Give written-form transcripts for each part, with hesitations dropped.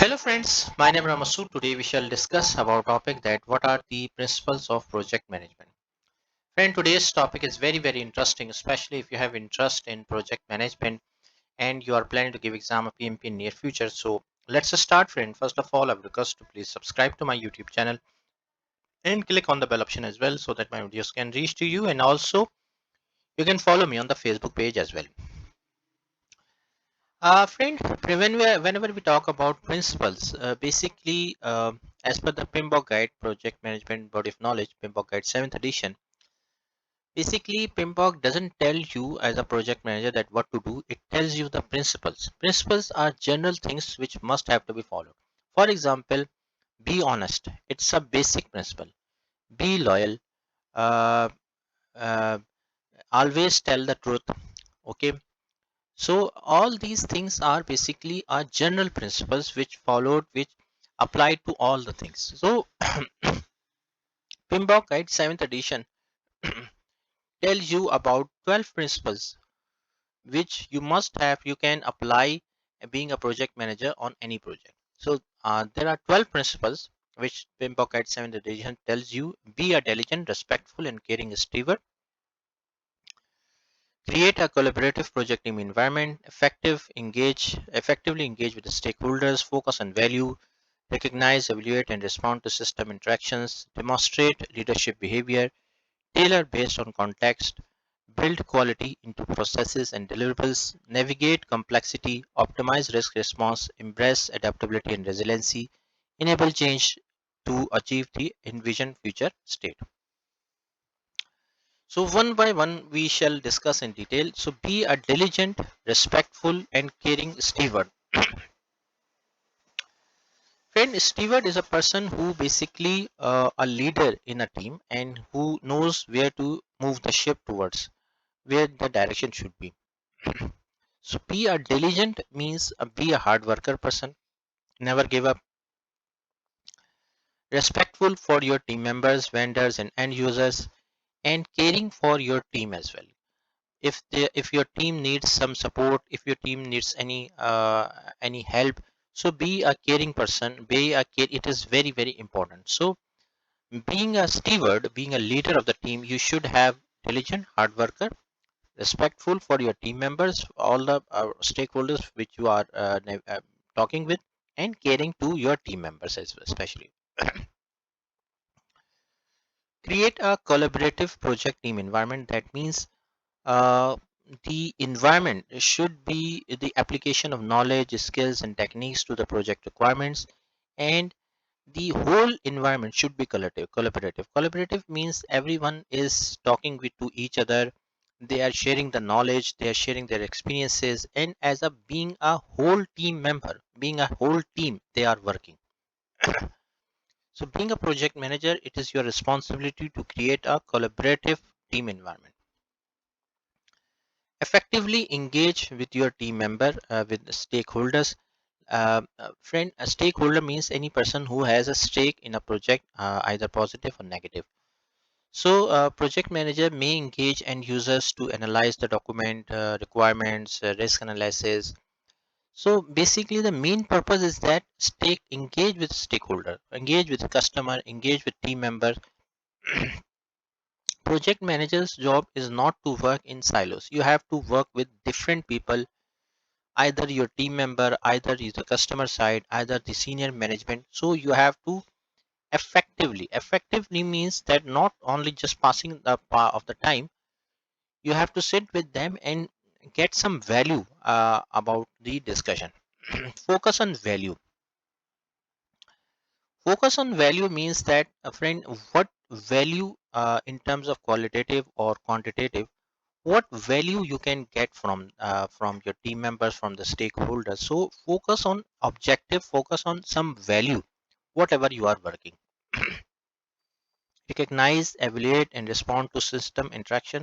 Hello friends, my name is Ramasu. Today we shall discuss about topic that what are the principles of project management. Friend, today's topic is very interesting, especially if you have interest in project management and you are planning to give exam of PMP in near future. So let's start, friend. First of all, I would request to please subscribe to my YouTube channel and click on the bell option as well so that my videos can reach to you, and also you can follow me on the Facebook page as well. Friend, whenever we talk about principles, basically, as per the PMBOK Guide, Project Management Body of Knowledge, PMBOK Guide 7th edition, basically, PMBOK doesn't tell you as a project manager that what to do. It tells you the principles. Principles are general things which must have to be followed. For example, be honest. It's a basic principle. Be loyal. Uh, uh, Always tell the truth. Okay. So all these things are basically are general principles which apply to all the things. So PMBOK Guide 7th edition tells you about 12 principles which you must have, you can apply being a project manager on any project. So there are 12 principles which PMBOK Guide 7th edition tells you: be a diligent, respectful and caring steward, create a collaborative project team environment, effectively engage with the stakeholders, focus on value, recognize, evaluate, and respond to system interactions, demonstrate leadership behavior, tailor based on context, build quality into processes and deliverables, navigate complexity, optimize risk response, embrace adaptability and resiliency, enable change to achieve the envisioned future state. So one by one we shall discuss in detail. So be a diligent, respectful and caring steward. Friend, steward is a person who basically a leader in a team and who knows where to move the ship towards, where the direction should be. So be a diligent means be a hard worker person, never give up, respectful for your team members, vendors and end users, and caring for your team as well. If your team needs some support, if your team needs any help, so be a caring person, it is very important. So being a steward, being a leader of the team, you should have diligent, hard worker, respectful for your team members, all the stakeholders which you are talking with, and caring to your team members as well, especially. Create a collaborative project team environment. That means uh, the environment should be the application of knowledge, skills, and techniques to the project requirements, and the whole environment should be collaborative means everyone is talking with to each other, they are sharing the knowledge, they are sharing their experiences, and as a being a whole team member, being a whole team, they are working. So being a project manager, it is your responsibility to create a collaborative team environment. Effectively engage with your team member, with the stakeholders. Friend, a stakeholder means any person who has a stake in a project, either positive or negative. So, project manager may engage end users to analyze the document requirements, risk analysis. So, basically, the main purpose is that engage with stakeholder, engage with customer, engage with team member. Project manager's job is not to work in silos. You have to work with different people, either your team member, either is the customer side, either the senior management. So you have to effectively means that not only just passing the of the time, you have to sit with them and get some value about the discussion. Focus on value. Focus on value means that, a friend, what value, in terms of qualitative or quantitative, what value you can get from your team members, from the stakeholders. So focus on objective, focus on some value, whatever you are working. Recognize, evaluate and respond to system interaction.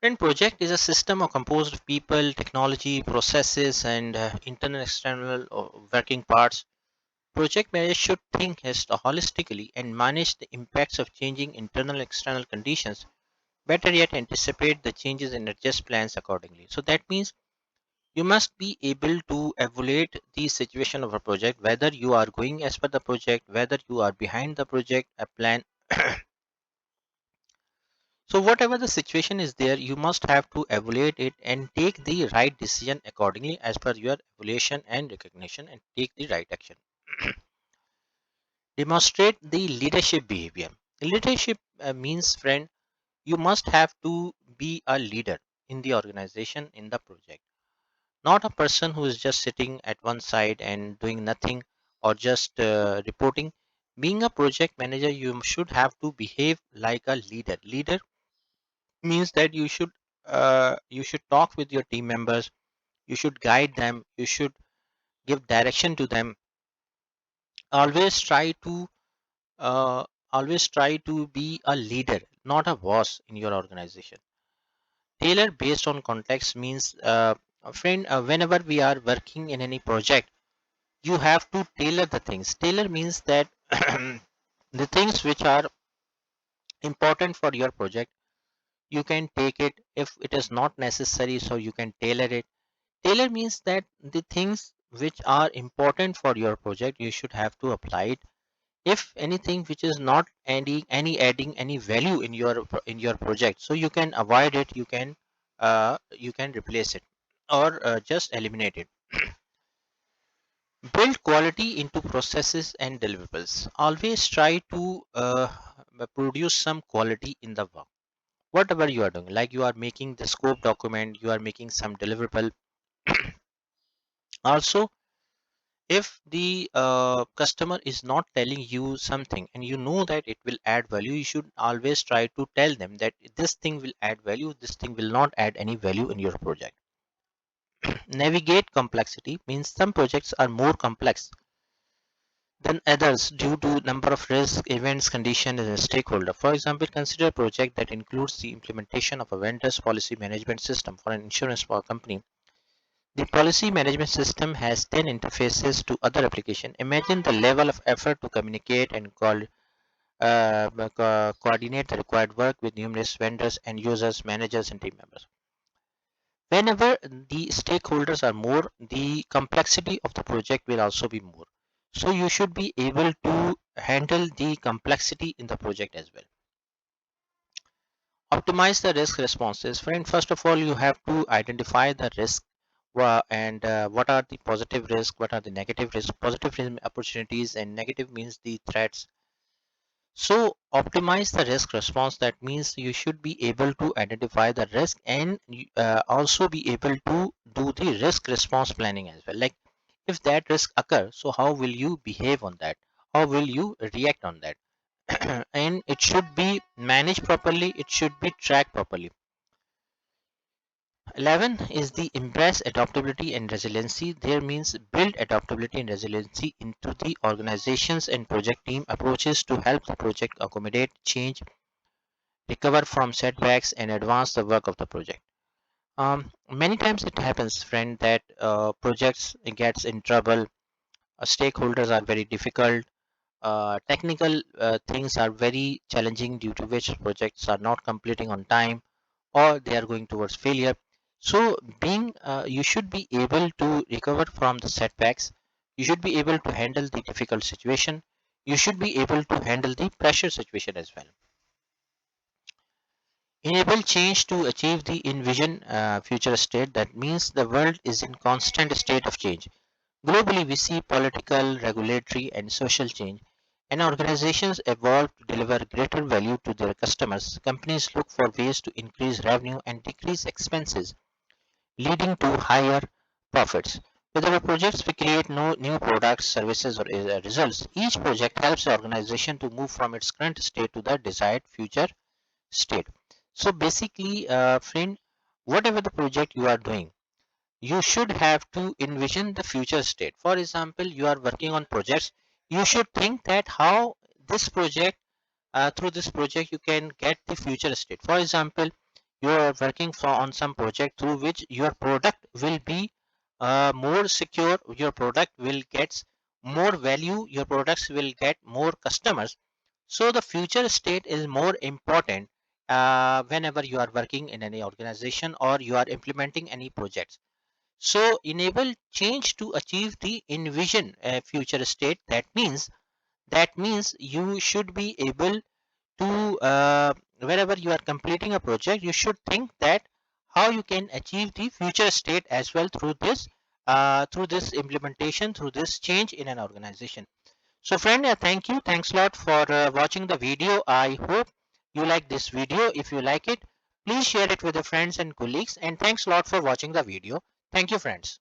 And project is a system or composed of people, technology, processes and internal external working parts. Project manager should think holistically and manage the impacts of changing internal external conditions. Better yet, anticipate the changes and adjust plans accordingly. So that means You must be able to evaluate the situation of a project, whether you are going as per the project, whether you are behind the project a plan. So whatever the situation is there, you must have to evaluate it and take the right decision accordingly as per your evaluation and recognition, and take the right action. Demonstrate the leadership behavior. Leadership means, friend, you must have to be a leader in the organization, in the project, not a person who is just sitting at one side and doing nothing, or just reporting. Being a project manager, you should have to behave like a leader. Means that you should talk with your team members, you should guide them, you should give direction to them. Always try to uh, always try to be a leader, not a boss in your organization. Tailor based on context means, friend, whenever we are working in any project, you have to tailor the things. Tailor means that the things which are important for your project, you can take it. If it is not necessary, so you can tailor it. Tailor means that the things which are important for your project, you should have to apply it. If anything which is not adding any value in your project, so you can avoid it, you can replace it, or just eliminate it. Build quality into processes and deliverables. Always try to produce some quality in the work. Whatever you are doing, like you are making the scope document, you are making some deliverable. Also, if the customer is not telling you something and you know that it will add value, you should always try to tell them that this thing will add value, this thing will not add any value in your project. Navigate complexity means some projects are more complex than others due to number of risks, events, conditions, and stakeholder. For example, consider a project that includes the implementation of a vendor's policy management system for an insurance company. The policy management system has 10 interfaces to other applications. Imagine the level of effort to communicate and coordinate the required work with numerous vendors and users, managers, and team members. Whenever the stakeholders are more, the complexity of the project will also be more. So you should be able to handle the complexity in the project as well. Optimize the risk responses. Friend, first of all, you have to identify the risk, and what are the positive risk, what are the negative risk. Positive means opportunities and negative means the threats. So optimize the risk response. That means you should be able to identify the risk, and also be able to do the risk response planning as well. Like if that risk occurs, so how will you behave on that? How will you react on that? And it should be managed properly. It should be tracked properly. 11 is the embrace adaptability and resiliency. There means build adaptability and resiliency into the organizations and project team approaches to help the project accommodate change, recover from setbacks, and advance the work of the project. Many times it happens, friend, that projects gets in trouble. Stakeholders are very difficult. Technical things are very challenging, due to which projects are not completing on time, or they are going towards failure. So being you should be able to recover from the setbacks. You should be able to handle the difficult situation. You should be able to handle the pressure situation as well. Enable change to achieve the envisioned future state. That means the world is in constant state of change. Globally, we see political, regulatory, and social change, and organizations evolve to deliver greater value to their customers. Companies look for ways to increase revenue and decrease expenses, leading to higher profits. With our projects, we create no new products, services, or results. Each project helps the organization to move from its current state to the desired future state. So basically, friend, whatever the project you are doing, you should have to envision the future state. For example, you are working on projects, you should think that how this project, through this project, you can get the future state. For example, you are working on some project through which your product will be more secure, your product will get more value, your products will get more customers. So the future state is more important whenever you are working in any organization or you are implementing any projects. So enable change to achieve the envision future state. That means you should be able to wherever you are completing a project, you should think that how you can achieve the future state as well through this implementation, through this change in an organization. So friend, thank you. Thanks a lot for watching the video. I hope you like this video. If you like it, please share it with your friends and colleagues. And thanks a lot for watching the video. Thank you, friends.